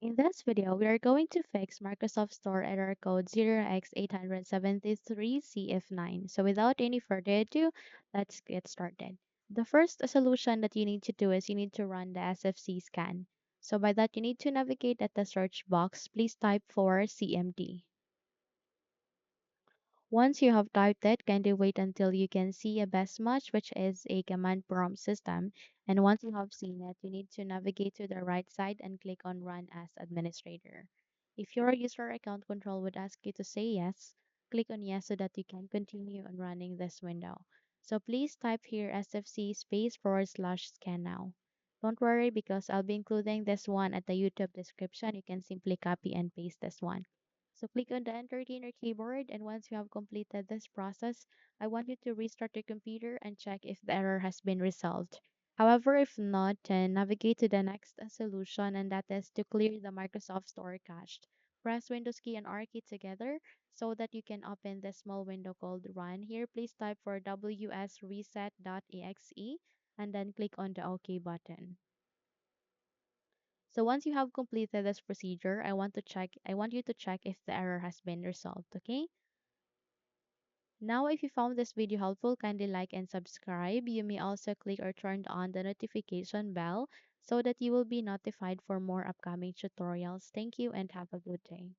In this video, we are going to fix Microsoft Store error code 0x873cf9. So without any further ado, let's get started. The first solution that you need to do is you need to run the SFC scan. So by that, you need to navigate at the search box. Please type for CMD. Once you have typed it, kindly wait until you can see a best match, which is a command prompt system. And once you have seen it, you need to navigate to the right side and click on Run as Administrator. If your user account control would ask you to say yes, click on yes so that you can continue on running this window. So please type here sfc space / scan now. Don't worry because I'll be including this one at the YouTube description. You can simply copy and paste this one. So click on the enter key on your keyboard, and once you have completed this process, I want you to restart your computer and check if the error has been resolved. However, if not, then navigate to the next solution, and that is to clear the Microsoft Store cache. Press Windows key and R key together so that you can open this small window called Run. Here, please type for wsreset.exe and then click on the OK button. So once you have completed this procedure, I want you to check if the error has been resolved, okay? Now, if you found this video helpful, kindly like and subscribe. You may also click or turn on the notification bell so that you will be notified for more upcoming tutorials. Thank you and have a good day.